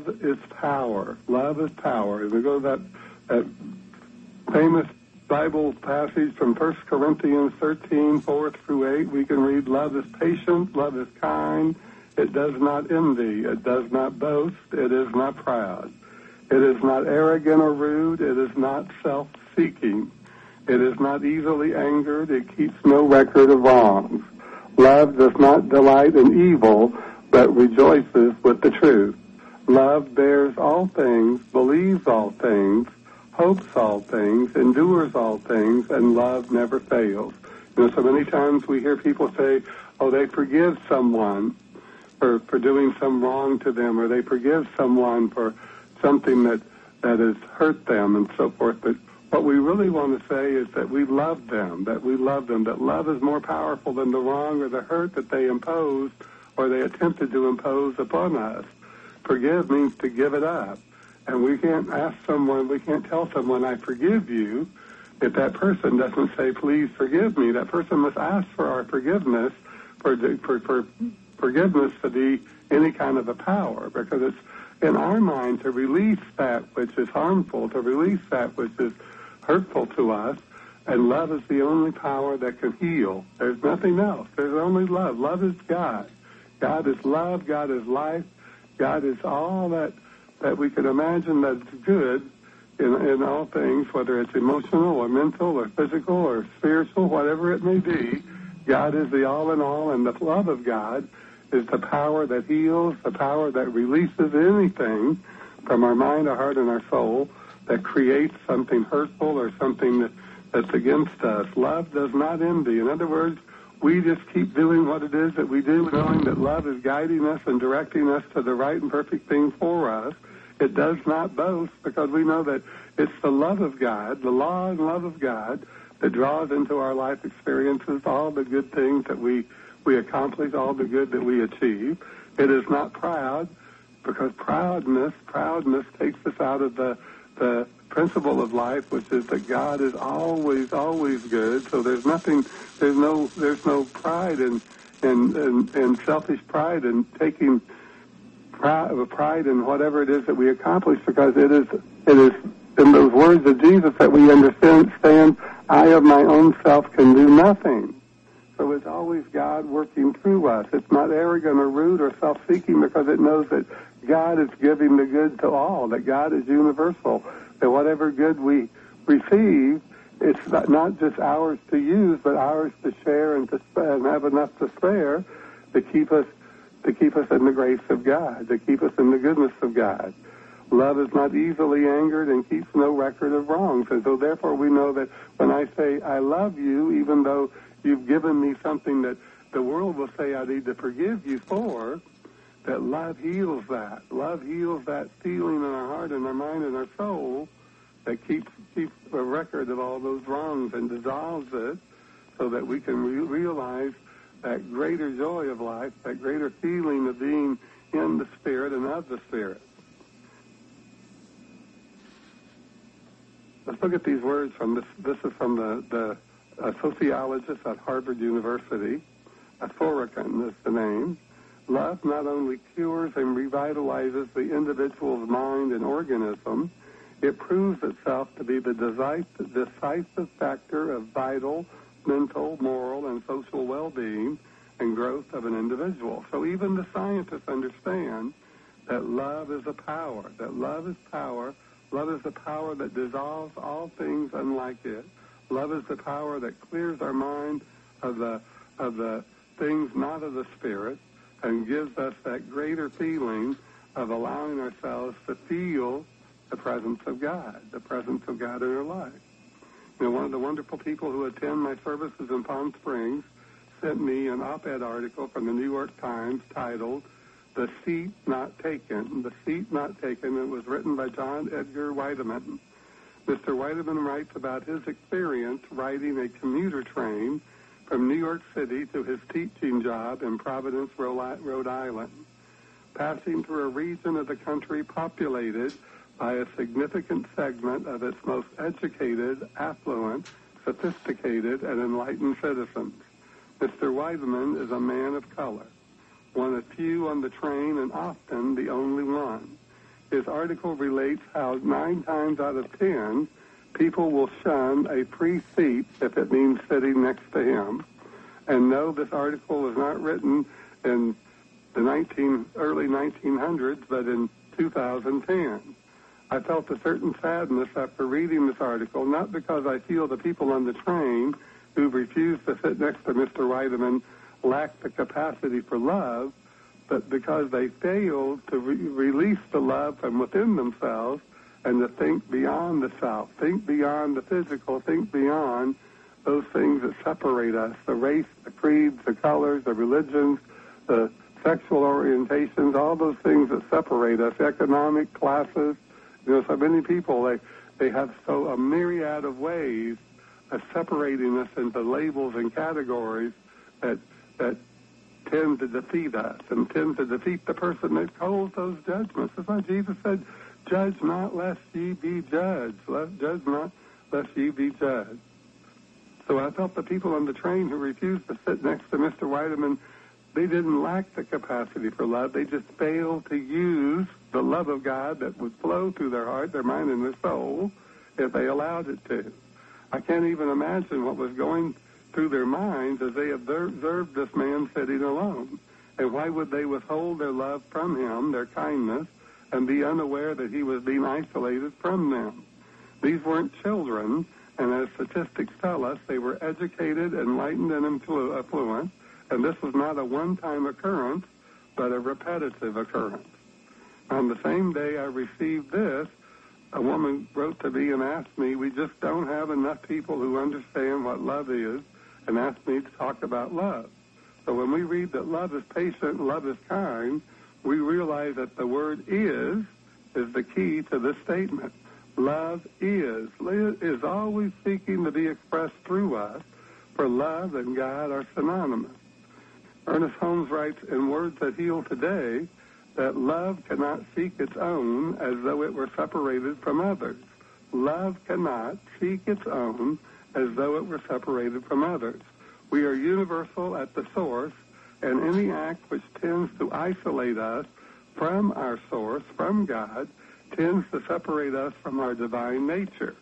is power. Love is power. If we go to that famous Bible passage from 1 Corinthians 13, 4 through 8, we can read, love is patient, love is kind, it does not envy, it does not boast, it is not proud. It is not arrogant or rude, it is not self-seeking. It is not easily angered, it keeps no record of wrongs. Love does not delight in evil, but rejoices with the truth. Love bears all things, believes all things, hopes all things, endures all things, and love never fails. So many times we hear people say, oh, they forgive someone for doing some wrong to them, or they forgive someone for something that has hurt them and so forth. But what we really want to say is that we love them, that love is more powerful than the wrong or the hurt that they imposed or they attempted to impose upon us. Forgive means to give it up. And we can't tell someone, I forgive you, if that person doesn't say, please forgive me. That person must ask for our forgiveness, for forgiveness to be any kind of a power, because it's in our mind to release that which is harmful, to release that which is hurtful to us, and love is the only power that can heal. There's nothing else. There's only love. Love is God. God is love. God is life. God is all that we can imagine that's good in all things, whether it's emotional or mental or physical or spiritual, whatever it may be. God is the all in all, and the love of God is the power that heals, the power that releases anything from our mind, our heart, and our soul that creates something hurtful or something that's against us. Love does not envy. In other words, we just keep doing what it is that we do, knowing that love is guiding us and directing us to the right and perfect thing for us. It does not boast, because we know that it's the love of God, the law and love of God, that draws into our life experiences all the good things that we accomplish, all the good that we achieve. It is not proud, because proudness takes us out of the principle of life, which is that God is always, always good. So there's no pride in selfish pride in taking pride in whatever it is that we accomplish, because it is in those words of Jesus that we understand, I of my own self can do nothing. So it's always God working through us. It's not arrogant or rude or self-seeking, because it knows that God is giving the good to all, that God is universal, that whatever good we receive, it's not just ours to use, but ours to share and have enough to spare to keep us in the grace of God, to keep us in the goodness of God. Love is not easily angered and keeps no record of wrongs. And so therefore we know that when I say I love you, even though you've given me something that the world will say I need to forgive you for, that love heals that. Love heals that feeling in our heart and our mind and our soul that keeps a record of all those wrongs and dissolves it, so that we can realize that greater joy of life, that greater feeling of being in the Spirit and of the Spirit. Let's look at these words from this. This is from the sociologist at Harvard University. Thoracon is the name. Love not only cures and revitalizes the individual's mind and organism, it proves itself to be the decisive factor of vital, mental, moral, and social well-being and growth of an individual. So even the scientists understand that love is a power, that love is power. Love is the power that dissolves all things unlike it. Love is the power that clears our mind of the things not of the Spirit, and gives us that greater feeling of allowing ourselves to feel the presence of God in our life. One of the wonderful people who attend my services in Palm Springs sent me an op-ed article from the New York Times titled, The Seat Not Taken. The Seat Not Taken. It was written by John Edgar Weideman. Mr. Weideman writes about his experience riding a commuter train from New York City to his teaching job in Providence, Rhode Island, passing through a region of the country populated by a significant segment of its most educated, affluent, sophisticated, and enlightened citizens. Mr. Weideman is a man of color, one of few on the train and often the only one. his article relates how 9 times out of 10, people will shun a free seat if it means sitting next to him. And no, this article was not written in the early 1900s, but in 2010. I felt a certain sadness after reading this article, not because I feel the people on the train who refused to sit next to Mr. Weideman lack the capacity for love, but because they failed to release the love from within themselves and to think beyond the self, think beyond the physical, think beyond those things that separate us, the race, the creeds, the colors, the religions, the sexual orientations, all those things that separate us, economic classes. So many people, they have a myriad of ways of separating us into labels and categories that tend to defeat us and tend to defeat the person that holds those judgments. That's why Jesus said, judge not lest ye be judged. Judge not lest ye be judged. So I felt the people on the train who refused to sit next to Mr. Weideman, they didn't lack the capacity for love. They just failed to use the love of God that would flow through their heart, their mind, and their soul if they allowed it to. I can't even imagine what was going through their minds as they observed this man sitting alone. And why would they withhold their love from him, their kindness, and be unaware that he was being isolated from them? These weren't children, and as statistics tell us, they were educated, enlightened, and affluent, and this was not a one-time occurrence, but a repetitive occurrence. On the same day I received this, a woman wrote to me and asked me, we just don't have enough people who understand what love is, and asked me to talk about love. So when we read that love is patient, love is kind, we realize that the word is the key to this statement. Love is always seeking to be expressed through us, for love and God are synonymous. Ernest Holmes writes in Words That Heal Today that love cannot seek its own as though it were separated from others. Love cannot seek its own as though it were separated from others. We are universal at the source, and any act which tends to isolate us from our source, from God, tends to separate us from our divine nature.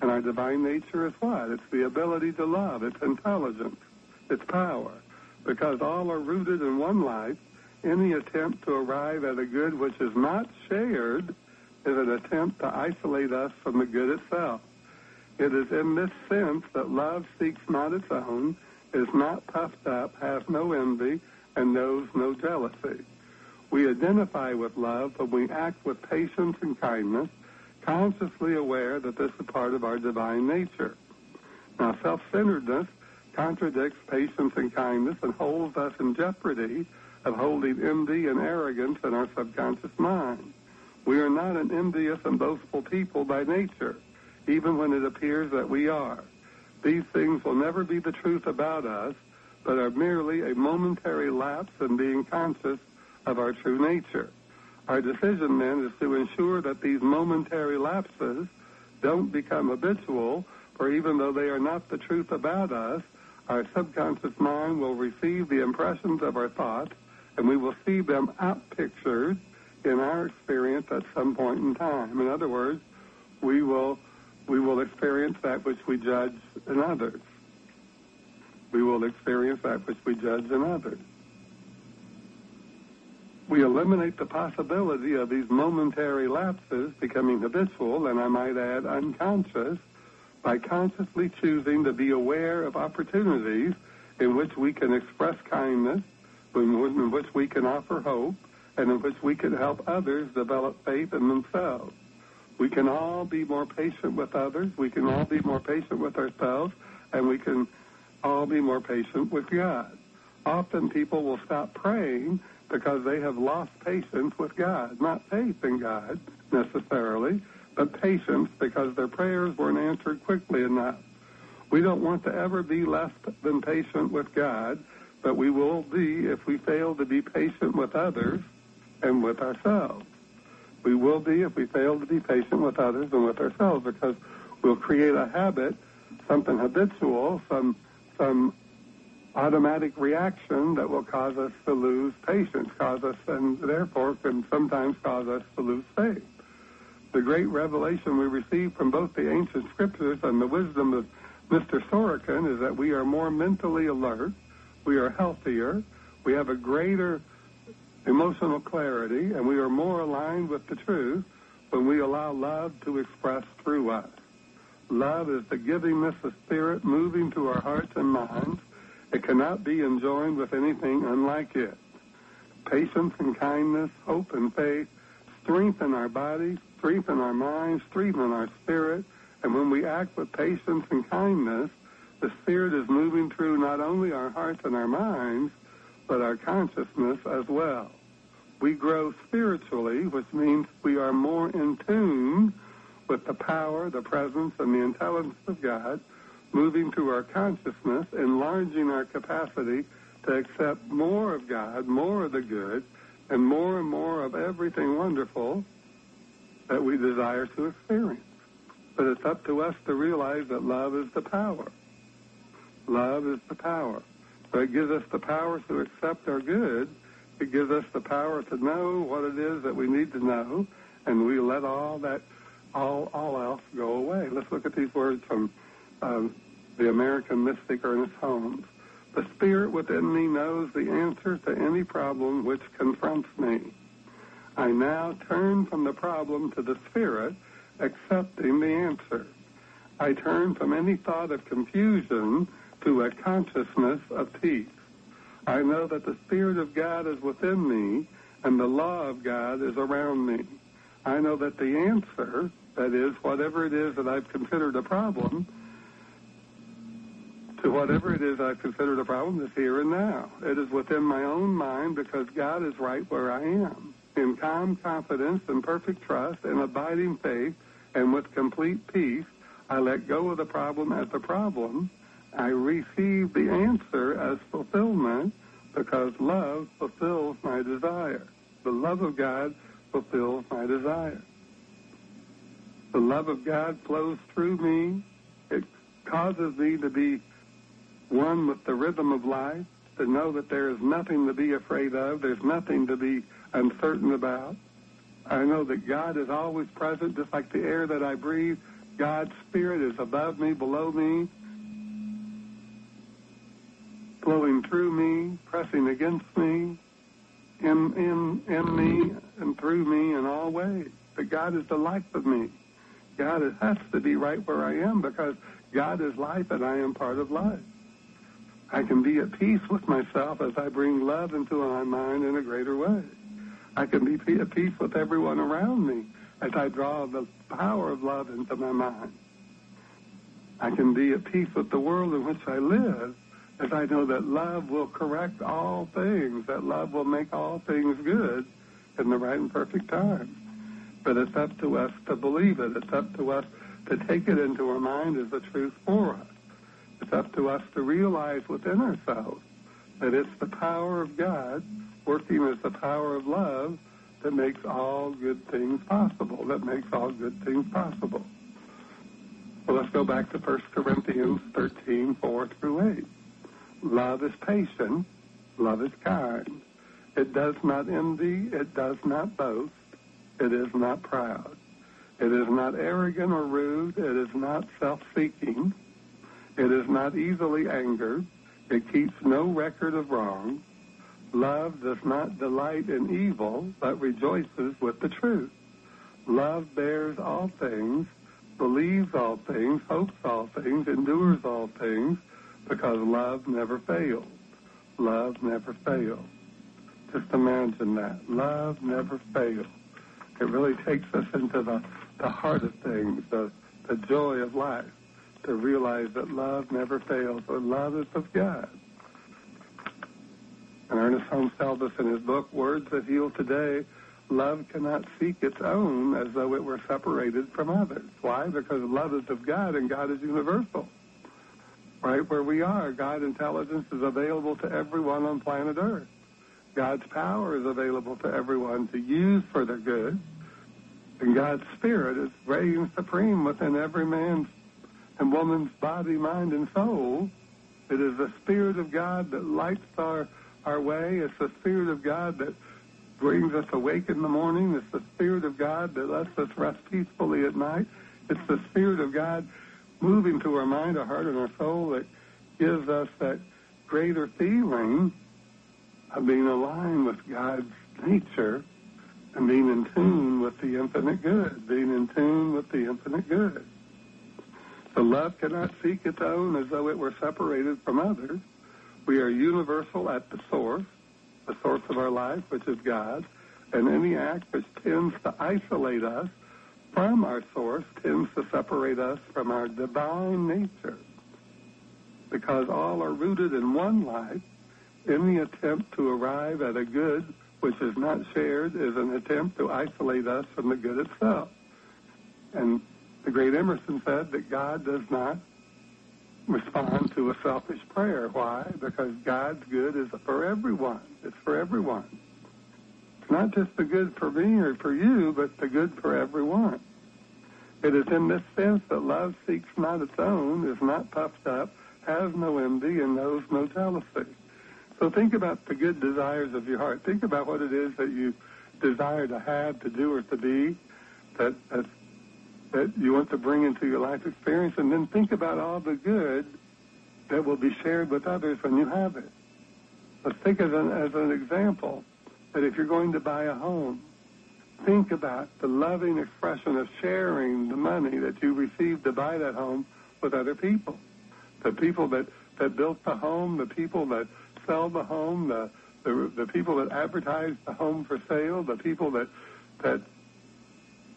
And our divine nature is what? It's the ability to love. It's intelligence. It's power. Because all are rooted in one life, any attempt to arrive at a good which is not shared is an attempt to isolate us from the good itself. It is in this sense that love seeks not its own, is not puffed up, has no envy, and knows no jealousy. We identify with love when we act with patience and kindness, consciously aware that this is part of our divine nature. Now, self-centeredness contradicts patience and kindness and holds us in jeopardy of holding envy and arrogance in our subconscious mind. We are not an envious and boastful people by nature, even when it appears that we are. These things will never be the truth about us, but are merely a momentary lapse in being conscious of our true nature. Our decision, then, is to ensure that these momentary lapses don't become habitual, for even though they are not the truth about us, our subconscious mind will receive the impressions of our thoughts, and we will see them outpictured in our experience at some point in time. In other words, we will experience that which we judge in others. We will experience that which we judge in others. We eliminate the possibility of these momentary lapses becoming habitual, and I might add unconscious, by consciously choosing to be aware of opportunities in which we can express kindness, in which we can offer hope, and in which we can help others develop faith in themselves. We can all be more patient with others, we can all be more patient with ourselves, and we can all be more patient with God. Often people will stop praying because they have lost patience with God, not faith in God necessarily, but patience because their prayers weren't answered quickly enough. We don't want to ever be less than patient with God, but we will be if we fail to be patient with others and with ourselves. We will be if we fail to be patient with others and with ourselves, because we'll create a habit, something habitual, some automatic reaction that will cause us to lose patience, and therefore can sometimes cause us to lose faith. The great revelation we receive from both the ancient scriptures and the wisdom of Mr. Sorokin is that we are more mentally alert, we are healthier, we have a greater emotional clarity, and we are more aligned with the truth when we allow love to express through us. Love is the givingness of spirit moving to our hearts and minds. It cannot be enjoined with anything unlike it. Patience and kindness, hope and faith strengthen our bodies, strengthen our minds, strengthen our spirit. And when we act with patience and kindness, the Spirit is moving through not only our hearts and our minds, but our consciousness as well. We grow spiritually, which means we are more in tune with the power, the presence, and the intelligence of God, moving through our consciousness, enlarging our capacity to accept more of God, more of the good, and more of everything wonderful that we desire to experience. But it's up to us to realize that love is the power. Love is the power. So it gives us the power to accept our good. It gives us the power to know what it is that we need to know, and we let all else go away. Let's look at these words from the American mystic Ernest Holmes. The Spirit within me knows the answer to any problem which confronts me. I now turn from the problem to the Spirit, accepting the answer. I turn from any thought of confusion to a consciousness of peace. I know that the Spirit of God is within me, and the law of God is around me. I know that the answer, that is, whatever it is that I've considered a problem, to whatever it is I've considered a problem, is here and now. It is within my own mind because God is right where I am. In calm confidence and perfect trust and abiding faith and with complete peace, I let go of the problem as a problem. I receive the answer as fulfillment because love fulfills my desire. The love of God fulfills my desire. The love of God flows through me. It causes me to be one with the rhythm of life, to know that there is nothing to be afraid of. There's nothing to be uncertain about. I know that God is always present, just like the air that I breathe. God's Spirit is above me, below me, flowing through me, pressing against me, in me, and through me in all ways. But God is the life of me. God has to be right where I am because God is life and I am part of life. I can be at peace with myself as I bring love into my mind in a greater way. I can be at peace with everyone around me as I draw the power of love into my mind. I can be at peace with the world in which I live as I know that love will correct all things, that love will make all things good in the right and perfect time. But it's up to us to believe it. It's up to us to take it into our mind as the truth for us. It's up to us to realize within ourselves that it's the power of God working as the power of love that makes all good things possible, Well, let's go back to 1 Corinthians 13, 4 through 8. Love is patient. Love is kind. It does not envy. It does not boast. It is not proud. It is not arrogant or rude. It is not self-seeking. It is not easily angered. It keeps no record of wrong. Love does not delight in evil, but rejoices with the truth. Love bears all things, believes all things, hopes all things, endures all things, because love never fails. Love never fails. Just imagine that. Love never fails. It really takes us into the heart of things, the joy of life, to realize that love never fails, or love is of God. And Ernest Holmes tells us in his book, Words That Heal Today, love cannot seek its own as though it were separated from others. Why? Because love is of God and God is universal. Right where we are, God's intelligence is available to everyone on planet Earth. God's power is available to everyone to use for their good. And God's Spirit is reigning supreme within every man's and woman's body, mind, and soul It is the Spirit of God that lights our way. It's the Spirit of God that brings us awake in the morning. It's the Spirit of God that lets us rest peacefully at night. It's the Spirit of God moving to our mind, our heart, and our soul that gives us that greater feeling of being aligned with God's nature and being in tune with the infinite good, being in tune with the infinite good. So love cannot seek its own as though it were separated from others. We are universal at the source of our life, which is God, and any act which tends to isolate us from our source tends to separate us from our divine nature. Because all are rooted in one life, any attempt to arrive at a good which is not shared is an attempt to isolate us from the good itself. And the great Emerson said that God does not respond to a selfish prayer. Why? Because God's good is for everyone. It's for everyone. It's not just the good for me or for you, but the good for everyone. It is in this sense that love seeks not its own, is not puffed up, has no envy, and knows no jealousy. So think about the good desires of your heart. Think about what it is that you desire to have, to do, or to be, that you want to bring into your life experience, and then think about all the good that will be shared with others when you have it. Let's think as an example that if you're going to buy a home, think about the loving expression of sharing the money that you received to buy that home with other people. The people that built the home, the people that sell the home, the people that advertise the home for sale, the people that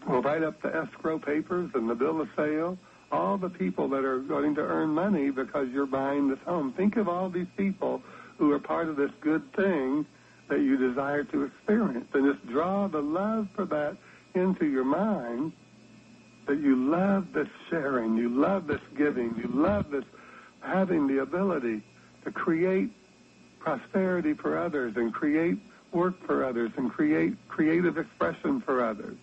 will write up the escrow papers and the bill of sale, all the people that are going to earn money because you're buying this home. Think of all these people who are part of this good thing that you desire to experience. And just draw the love for that into your mind, that you love this sharing, you love this giving, you love this having the ability to create prosperity for others and create work for others and create creative expression for others.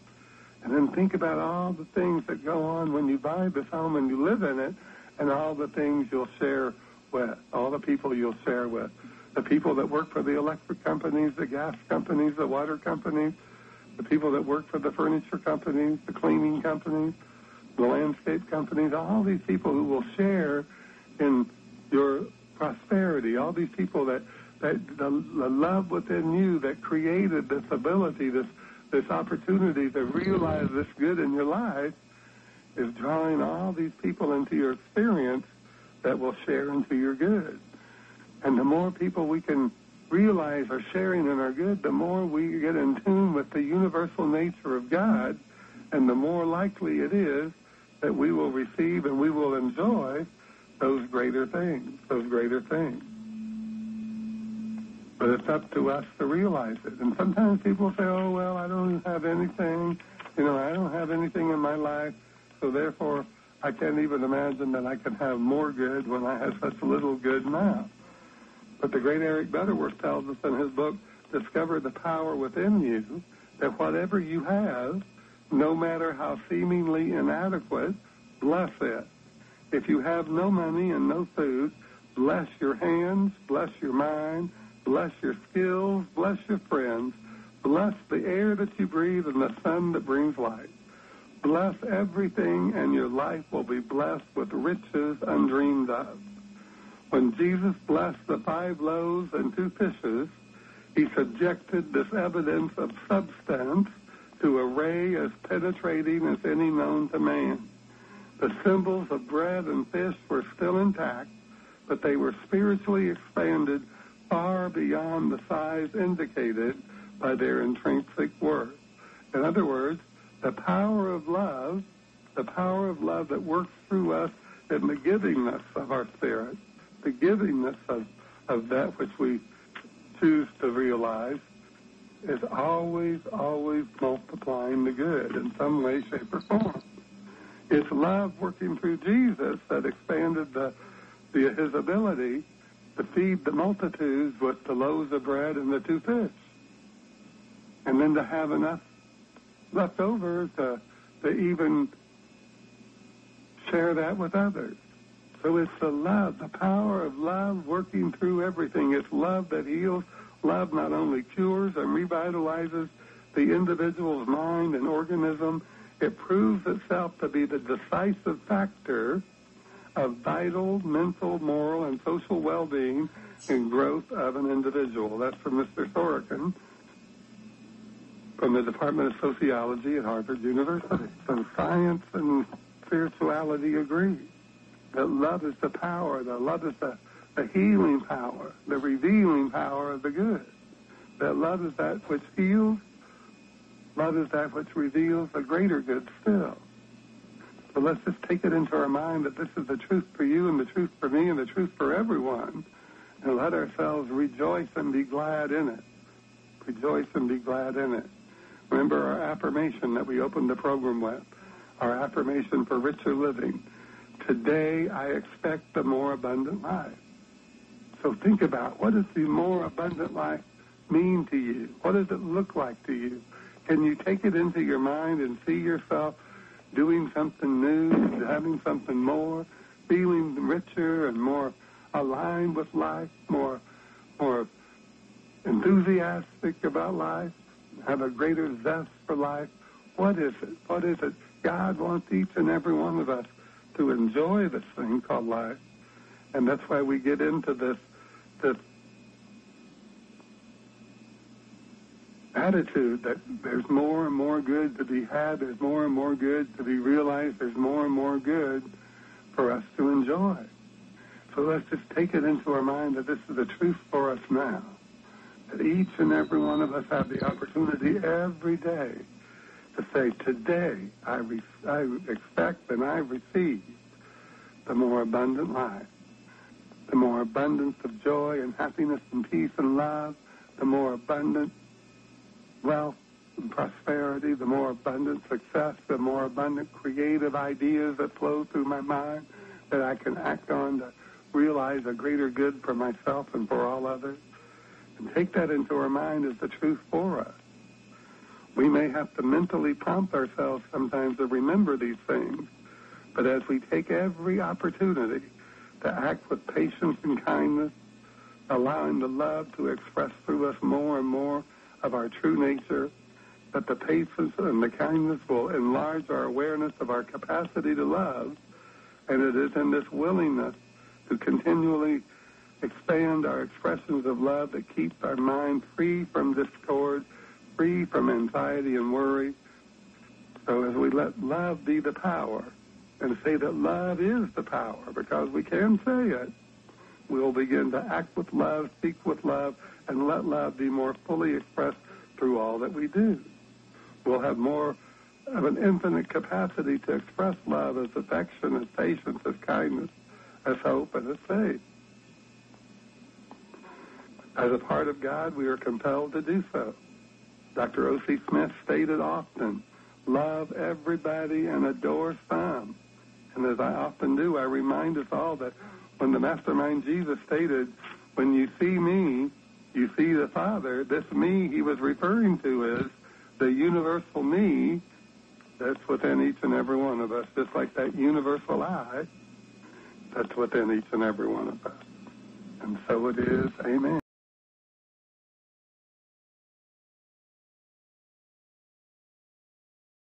And then think about all the things that go on when you buy this home and you live in it, and all the things you'll share with, all the people you'll share with. The people that work for the electric companies, the gas companies, the water companies, the people that work for the furniture companies, the cleaning companies, the landscape companies, all these people who will share in your prosperity, all these people that the love within you that created this ability, this opportunity to realize this good in your life is drawing all these people into your experience that will share into your good. And the more people we can realize are sharing in our good, the more we get in tune with the universal nature of God, and the more likely it is that we will receive and we will enjoy those greater things. But it's up to us to realize it. And sometimes people say, oh, well, I don't have anything. I don't have anything in my life, so therefore I can't even imagine that I can have more good when I have such little good now. But the great Eric Butterworth tells us in his book, Discover the Power Within You, that whatever you have, no matter how seemingly inadequate, bless it. If you have no money and no food, bless your hands, bless your mind, bless your skills, bless your friends, bless the air that you breathe and the sun that brings life. Bless everything, and your life will be blessed with riches undreamed of. When Jesus blessed the 5 loaves and 2 fishes, he subjected this evidence of substance to a ray as penetrating as any known to man. The symbols of bread and fish were still intact, but they were spiritually expanded far beyond the size indicated by their intrinsic worth. In other words, the power of love that works through us in the givingness of our spirit, the givingness of that which we choose to realize, is always multiplying the good in some way, shape, or form. It's love working through Jesus that expanded his ability to feed the multitudes with the loaves of bread and the 2 fish, and then to have enough left over to even share that with others. So it's the love, the power of love working through everything. It's love that heals. Love not only cures and revitalizes the individual's mind and organism, it proves itself to be the decisive factor of vital, mental, moral, and social well-being and growth of an individual. That's from Mr. Sorokin from the Department of Sociology at Harvard University. So science and spirituality agree that love is the power, that love is the healing power, the revealing power of the good. That love is that which heals, love is that which reveals a greater good still. So let's just take it into our mind that this is the truth for you and the truth for me and the truth for everyone, and let ourselves rejoice and be glad in it. Rejoice and be glad in it. Remember our affirmation that we opened the program with, our affirmation for richer living. Today I expect the more abundant life. So think about, what does the more abundant life mean to you? What does it look like to you? Can you take it into your mind and see yourself doing something new, having something more, feeling richer and more aligned with life, more enthusiastic about life, have a greater zest for life? What is it? What is it? God wants each and every one of us to enjoy this thing called life. And that's why we get into this attitude that there's more and more good to be had, there's more and more good to be realized, there's more and more good for us to enjoy. So let's just take it into our mind that this is the truth for us now, that each and every one of us have the opportunity every day to say, today I expect and I receive the more abundant life, the more abundance of joy and happiness and peace and love, the more abundant wealth and prosperity, the more abundant success, the more abundant creative ideas that flow through my mind that I can act on to realize a greater good for myself and for all others. And take that into our mind as the truth for us. We may have to mentally prompt ourselves sometimes to remember these things, but as we take every opportunity to act with patience and kindness, allowing the love to express through us more and more of our true nature, that the patience and the kindness will enlarge our awareness of our capacity to love, and it is in this willingness to continually expand our expressions of love that keeps our mind free from discord, free from anxiety and worry. So as we let love be the power and say that love is the power, because we can say it, we'll begin to act with love, speak with love, and let love be more fully expressed through all that we do. We'll have more of an infinite capacity to express love as affection, as patience, as kindness, as hope, and as faith. As a part of God, we are compelled to do so. Dr. O.C. Smith stated often, love everybody and adore some. And as I often do, I remind us all that when the Mastermind Jesus stated, when you see me, you see the Father, this me he was referring to is the universal me that's within each and every one of us, just like that universal I that's within each and every one of us. And so it is. Amen.